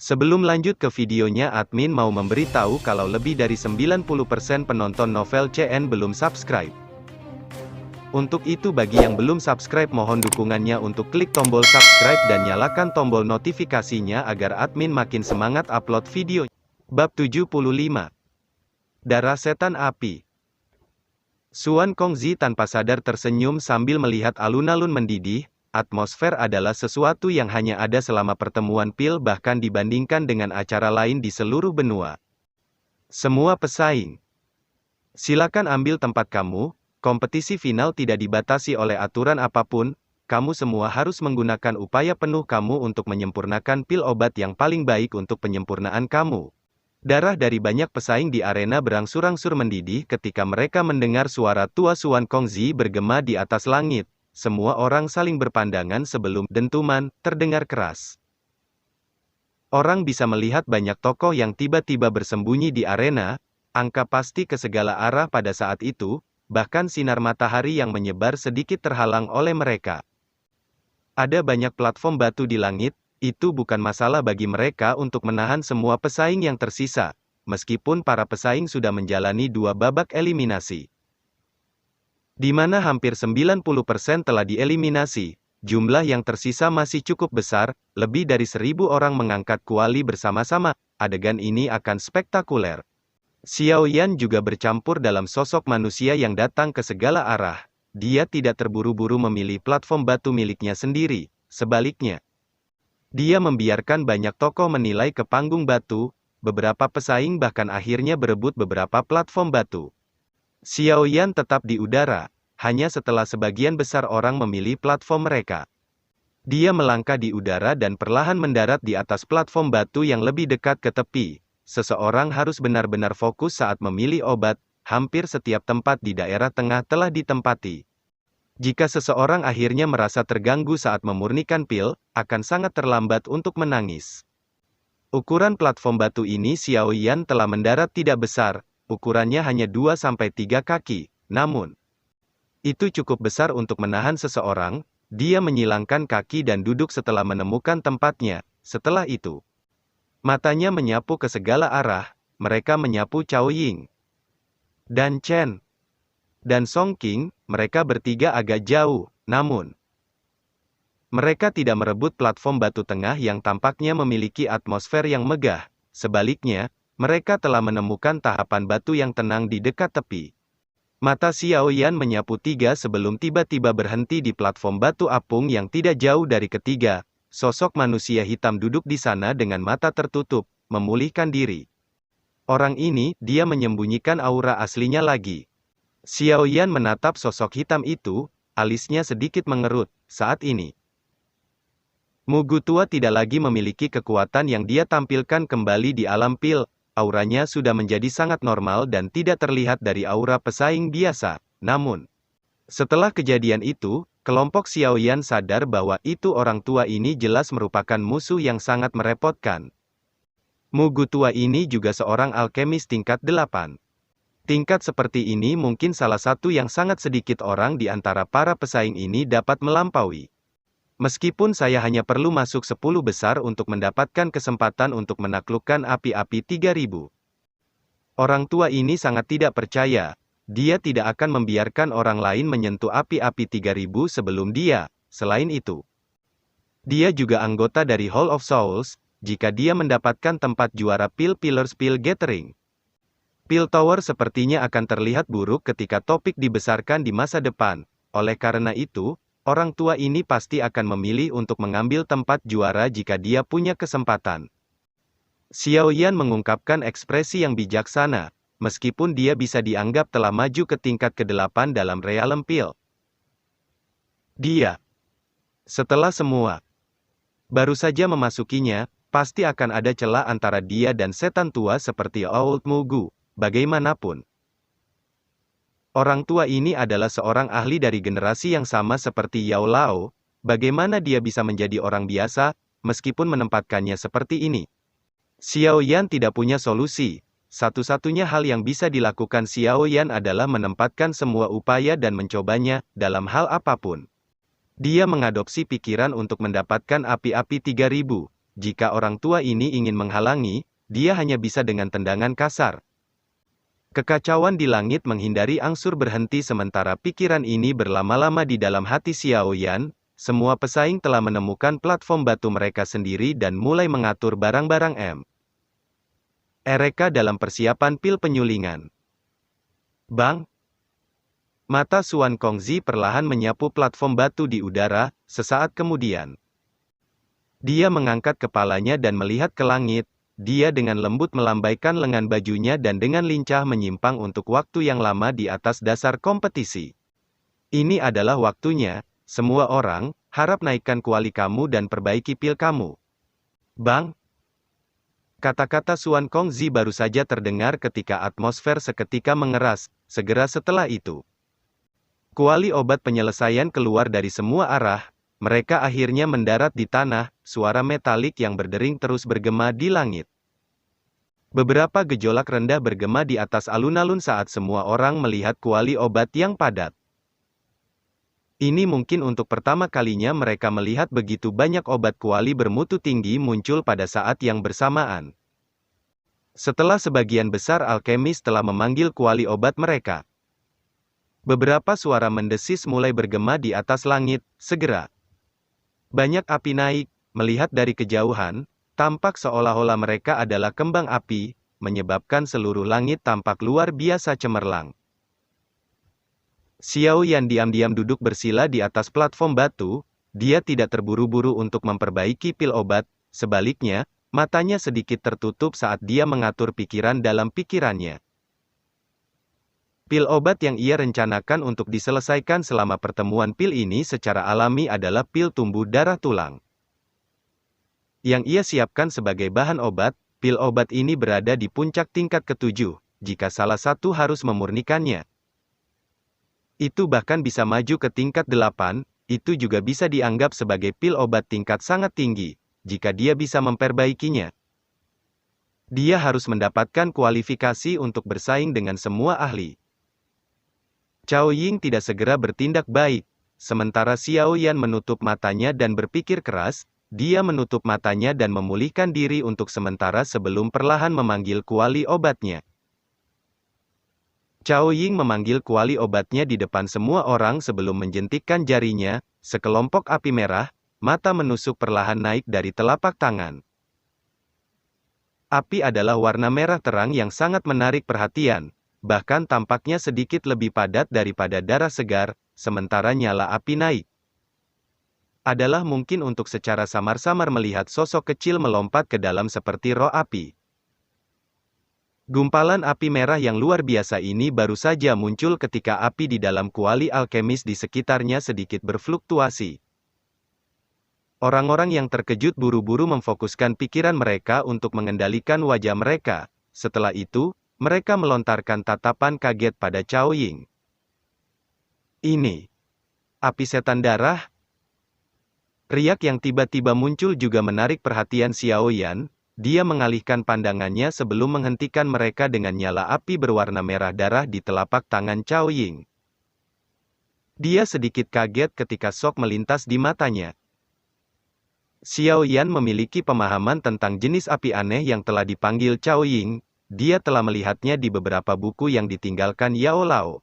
Sebelum lanjut ke videonya, admin mau memberitahu kalau lebih dari 90% penonton novel CN belum subscribe. Untuk itu bagi yang belum subscribe mohon dukungannya untuk klik tombol subscribe dan nyalakan tombol notifikasinya agar admin makin semangat upload video. Bab 75. Darah Setan Api. Xuan Kongzi tanpa sadar tersenyum sambil melihat alun-alun mendidih. Atmosfer adalah sesuatu yang hanya ada selama pertemuan pil bahkan dibandingkan dengan acara lain di seluruh benua. Semua pesaing. Silakan ambil tempat kamu, kompetisi final tidak dibatasi oleh aturan apapun, kamu semua harus menggunakan upaya penuh kamu untuk menyempurnakan pil obat yang paling baik untuk penyempurnaan kamu. Darah dari banyak pesaing di arena berangsur-angsur mendidih ketika mereka mendengar suara tua Xuan Kongzi bergema di atas langit. Semua orang saling berpandangan sebelum dentuman terdengar keras. Orang bisa melihat banyak tokoh yang tiba-tiba bersembunyi di arena, angka pasti ke segala arah pada saat itu, bahkan sinar matahari yang menyebar sedikit terhalang oleh mereka. Ada banyak platform batu di langit, itu bukan masalah bagi mereka untuk menahan semua pesaing yang tersisa, meskipun para pesaing sudah menjalani 2 babak eliminasi. Di mana hampir 90% telah dieliminasi, jumlah yang tersisa masih cukup besar, lebih dari 1000 orang mengangkat kuali bersama-sama, adegan ini akan spektakuler. Xiao Yan juga bercampur dalam sosok manusia yang datang ke segala arah. Dia tidak terburu-buru memilih platform batu miliknya sendiri, sebaliknya. Dia membiarkan banyak tokoh menilai ke panggung batu, beberapa pesaing bahkan akhirnya berebut beberapa platform batu. Xiao Yan tetap di udara, hanya setelah sebagian besar orang memilih platform mereka. Dia melangkah di udara dan perlahan mendarat di atas platform batu yang lebih dekat ke tepi. Seseorang harus benar-benar fokus saat memilih obat, hampir setiap tempat di daerah tengah telah ditempati. Jika seseorang akhirnya merasa terganggu saat memurnikan pil, akan sangat terlambat untuk menangis. Ukuran platform batu ini Xiao Yan telah mendarat tidak besar, ukurannya hanya 2-3 kaki, namun itu cukup besar untuk menahan seseorang. Dia menyilangkan kaki dan duduk setelah menemukan tempatnya. Setelah itu, matanya menyapu ke segala arah. Mereka menyapu Cao Ying dan Chen dan Song Qing. Mereka bertiga agak jauh, namun mereka tidak merebut platform batu tengah yang tampaknya memiliki atmosfer yang megah. Sebaliknya, mereka telah menemukan tahapan batu yang tenang di dekat tepi. Mata Xiao Yan menyapu 3 sebelum tiba-tiba berhenti di platform batu apung yang tidak jauh dari ketiga. Sosok manusia hitam duduk di sana dengan mata tertutup, memulihkan diri. Orang ini, dia menyembunyikan aura aslinya lagi. Xiao Yan menatap sosok hitam itu, alisnya sedikit mengerut. Saat ini, Mugu tua tidak lagi memiliki kekuatan yang dia tampilkan kembali di alam pil. Auranya sudah menjadi sangat normal dan tidak terlihat dari aura pesaing biasa. Namun, setelah kejadian itu, kelompok Xiao Yan sadar bahwa itu orang tua ini jelas merupakan musuh yang sangat merepotkan. Mugu tua ini juga seorang alkemis tingkat 8. Tingkat seperti ini mungkin salah satu yang sangat sedikit orang di antara para pesaing ini dapat melampaui. Meskipun saya hanya perlu masuk 10 besar untuk mendapatkan kesempatan untuk menaklukkan api-api 3000. Orang tua ini sangat tidak percaya. Dia tidak akan membiarkan orang lain menyentuh api-api 3000 sebelum dia. Selain itu, dia juga anggota dari Hall of Souls. Jika dia mendapatkan tempat juara Pillars Pil Gathering, Pil Tower sepertinya akan terlihat buruk ketika topik dibesarkan di masa depan. Oleh karena itu, orang tua ini pasti akan memilih untuk mengambil tempat juara jika dia punya kesempatan. Xiao Yan mengungkapkan ekspresi yang bijaksana, meskipun dia bisa dianggap telah maju ke tingkat ke-8 dalam Realm Pil. Dia, setelah semua, baru saja memasukinya, pasti akan ada celah antara dia dan setan tua seperti Old Mugu. Bagaimanapun, orang tua ini adalah seorang ahli dari generasi yang sama seperti Yao Lao. Bagaimana dia bisa menjadi orang biasa, meskipun menempatkannya seperti ini? Xiao Yan tidak punya solusi. Satu-satunya hal yang bisa dilakukan Xiao Yan adalah menempatkan semua upaya dan mencobanya, dalam hal apapun. Dia mengadopsi pikiran untuk mendapatkan api-api 3000. jika orang tua ini ingin menghalangi, dia hanya bisa dengan tendangan kasar. Kekacauan di langit menghindari angsur berhenti sementara pikiran ini berlama-lama di dalam hati Xiao Yan. Semua pesaing telah menemukan platform batu mereka sendiri dan mulai mengatur barang-barang mereka dalam persiapan pil penyulingan. Bang! Mata Suan Kongzi perlahan menyapu platform batu di udara, sesaat kemudian. Dia mengangkat kepalanya dan melihat ke langit. Dia dengan lembut melambaikan lengan bajunya dan dengan lincah menyimpang untuk waktu yang lama di atas dasar kompetisi. Ini adalah waktunya, semua orang, harap naikkan kuali kamu dan perbaiki pil kamu. Bang! Kata-kata Suan Kongzi baru saja terdengar ketika atmosfer seketika mengeras, segera setelah itu. Kuali obat penyelesaian keluar dari semua arah, mereka akhirnya mendarat di tanah, suara metalik yang berdering terus bergema di langit. Beberapa gejolak rendah bergema di atas alun-alun saat semua orang melihat kuali obat yang padat. Ini mungkin untuk pertama kalinya mereka melihat begitu banyak obat kuali bermutu tinggi muncul pada saat yang bersamaan. Setelah sebagian besar alkemis telah memanggil kuali obat mereka, beberapa suara mendesis mulai bergema di atas langit, segera. Banyak api naik, melihat dari kejauhan, tampak seolah-olah mereka adalah kembang api, menyebabkan seluruh langit tampak luar biasa cemerlang. Xiao Yan diam-diam duduk bersila di atas platform batu, dia tidak terburu-buru untuk memperbaiki pil obat, sebaliknya, matanya sedikit tertutup saat dia mengatur pikiran dalam pikirannya. Pil obat yang ia rencanakan untuk diselesaikan selama pertemuan pil ini secara alami adalah pil tumbuh darah tulang. Yang ia siapkan sebagai bahan obat, pil obat ini berada di puncak tingkat ke-7, jika salah satu harus memurnikannya. Itu bahkan bisa maju ke tingkat 8, itu juga bisa dianggap sebagai pil obat tingkat sangat tinggi, jika dia bisa memperbaikinya. Dia harus mendapatkan kualifikasi untuk bersaing dengan semua ahli. Cao Ying tidak segera bertindak baik, sementara Xiao Yan menutup matanya dan berpikir keras, dia menutup matanya dan memulihkan diri untuk sementara sebelum perlahan memanggil kuali obatnya. Cao Ying memanggil kuali obatnya di depan semua orang sebelum menjentikkan jarinya, sekelompok api merah, mata menusuk perlahan naik dari telapak tangan. Api adalah warna merah terang yang sangat menarik perhatian. Bahkan tampaknya sedikit lebih padat daripada darah segar, sementara nyala api naik. Adalah mungkin untuk secara samar-samar melihat sosok kecil melompat ke dalam seperti roh api. Gumpalan api merah yang luar biasa ini baru saja muncul ketika api di dalam kuali alkemis di sekitarnya sedikit berfluktuasi. Orang-orang yang terkejut buru-buru memfokuskan pikiran mereka untuk mengendalikan wajah mereka. Setelah itu, mereka melontarkan tatapan kaget pada Cao Ying. Ini api setan darah? Riak yang tiba-tiba muncul juga menarik perhatian Xiao Yan. Dia mengalihkan pandangannya sebelum menghentikan mereka dengan nyala api berwarna merah darah di telapak tangan Cao Ying. Dia sedikit kaget ketika shock melintas di matanya. Xiao Yan memiliki pemahaman tentang jenis api aneh yang telah dipanggil Cao Ying. Dia telah melihatnya di beberapa buku yang ditinggalkan Yao Lao.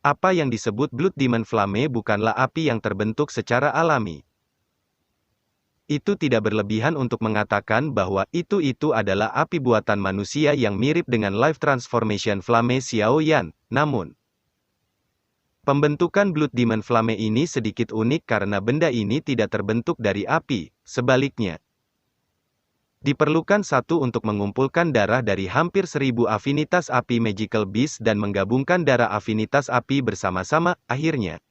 Apa yang disebut Blood Demon Flame bukanlah api yang terbentuk secara alami. Itu tidak berlebihan untuk mengatakan bahwa itu adalah api buatan manusia yang mirip dengan Life Transformation Flame Xiao Yan. Namun, pembentukan Blood Demon Flame ini sedikit unik karena benda ini tidak terbentuk dari api, sebaliknya. Diperlukan satu untuk mengumpulkan darah dari hampir 1000 afinitas api Magical Beast dan menggabungkan darah afinitas api bersama-sama, akhirnya.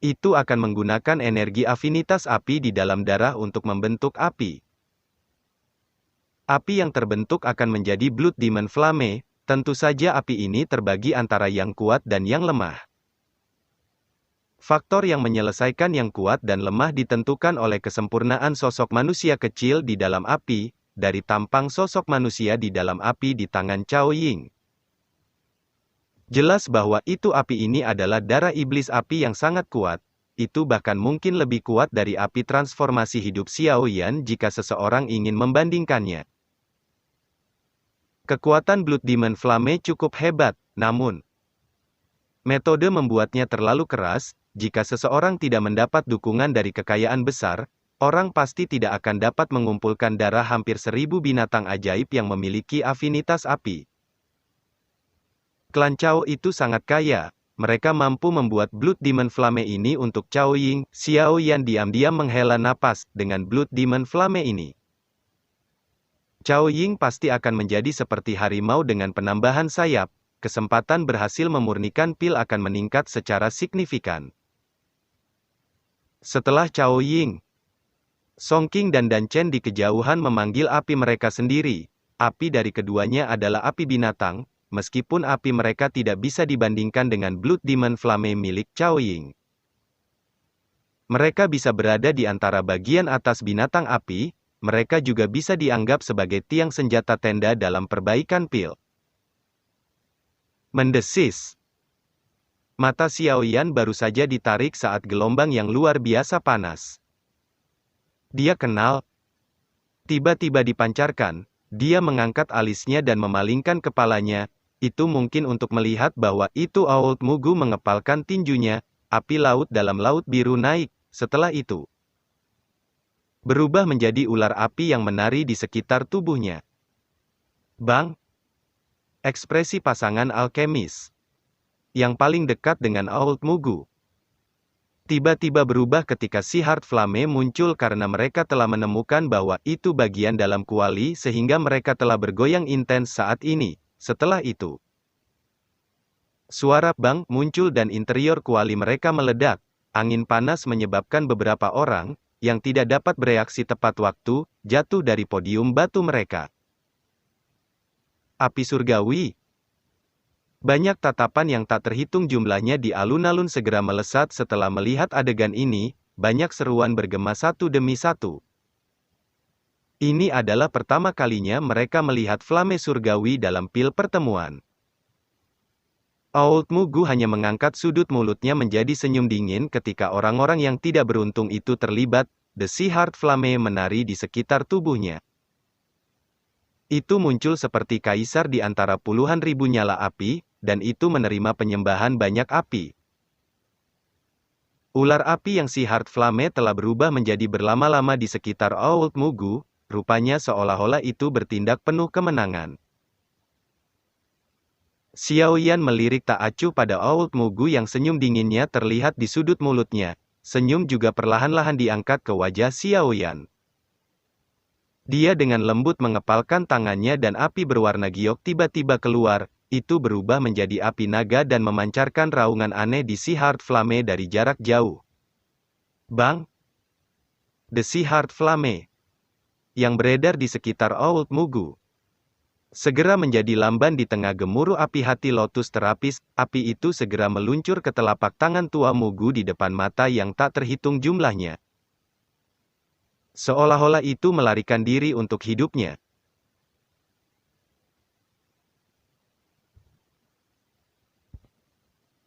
Itu akan menggunakan energi afinitas api di dalam darah untuk membentuk api. Api yang terbentuk akan menjadi Blood Demon Flame, tentu saja api ini terbagi antara yang kuat dan yang lemah. Faktor yang menyelesaikan yang kuat dan lemah ditentukan oleh kesempurnaan sosok manusia kecil di dalam api, dari tampang sosok manusia di dalam api di tangan Cao Ying. Jelas bahwa itu api ini adalah darah iblis api yang sangat kuat, itu bahkan mungkin lebih kuat dari api transformasi hidup Xiaoyan jika seseorang ingin membandingkannya. Kekuatan Blood Demon Flame cukup hebat, namun metode membuatnya terlalu keras. Jika seseorang tidak mendapat dukungan dari kekayaan besar, orang pasti tidak akan dapat mengumpulkan darah hampir 1000 binatang ajaib yang memiliki afinitas api. Klan Cao itu sangat kaya. Mereka mampu membuat Blood Demon Flame ini untuk Cao Ying. Xiaoyan diam-diam menghela napas dengan Blood Demon Flame ini. Cao Ying pasti akan menjadi seperti harimau dengan penambahan sayap. Kesempatan berhasil memurnikan pil akan meningkat secara signifikan. Setelah Cao Ying, Song Qing dan Dan Chen di kejauhan memanggil api mereka sendiri. Api dari keduanya adalah api binatang. Meskipun api mereka tidak bisa dibandingkan dengan Blood Demon Flame milik Cao Ying. Mereka bisa berada di antara bagian atas binatang api, mereka juga bisa dianggap sebagai tiang senjata tenda dalam perbaikan pil. Mendesis. Mata Xiaoyan baru saja ditarik saat gelombang yang luar biasa panas. Dia kenal. Tiba-tiba dipancarkan, dia mengangkat alisnya dan memalingkan kepalanya. Itu mungkin untuk melihat bahwa itu Old Mugu mengepalkan tinjunya, api laut dalam laut biru naik, setelah itu berubah menjadi ular api yang menari di sekitar tubuhnya. Bang! Ekspresi pasangan alkemis yang paling dekat dengan Old Mugu tiba-tiba berubah ketika si Heart Flame muncul karena mereka telah menemukan bahwa itu bagian dalam kuali sehingga mereka telah bergoyang intens saat ini. Setelah itu, suara bang muncul dan interior kuali mereka meledak. Angin panas menyebabkan beberapa orang, yang tidak dapat bereaksi tepat waktu, jatuh dari podium batu mereka. Api surgawi. Banyak tatapan yang tak terhitung jumlahnya di alun-alun segera melesat setelah melihat adegan ini, banyak seruan bergema satu demi satu. Ini adalah pertama kalinya mereka melihat flame surgawi dalam pil pertemuan. Old Mugu hanya mengangkat sudut mulutnya menjadi senyum dingin ketika orang-orang yang tidak beruntung itu terlibat. The Sea Heart Flame menari di sekitar tubuhnya. Itu muncul seperti kaisar di antara puluhan ribu nyala api, dan itu menerima penyembahan banyak api. Ular api yang Sea Heart Flame telah berubah menjadi berlama-lama di sekitar Old Mugu. Rupanya seolah-olah itu bertindak penuh kemenangan. Xiaoyan melirik tak acuh pada Old Mugu yang senyum dinginnya terlihat di sudut mulutnya. Senyum juga perlahan-lahan diangkat ke wajah Xiaoyan. Dia dengan lembut mengepalkan tangannya dan api berwarna giok tiba-tiba keluar. Itu berubah menjadi api naga dan memancarkan raungan aneh di Sea Heart Flame dari jarak jauh. Bang! The Sea Heart Flame yang beredar di sekitar Old Mugu segera menjadi lamban di tengah gemuruh api hati lotus terapis. Api itu segera meluncur ke telapak tangan tua Mugu di depan mata yang tak terhitung jumlahnya. Seolah-olah itu melarikan diri untuk hidupnya.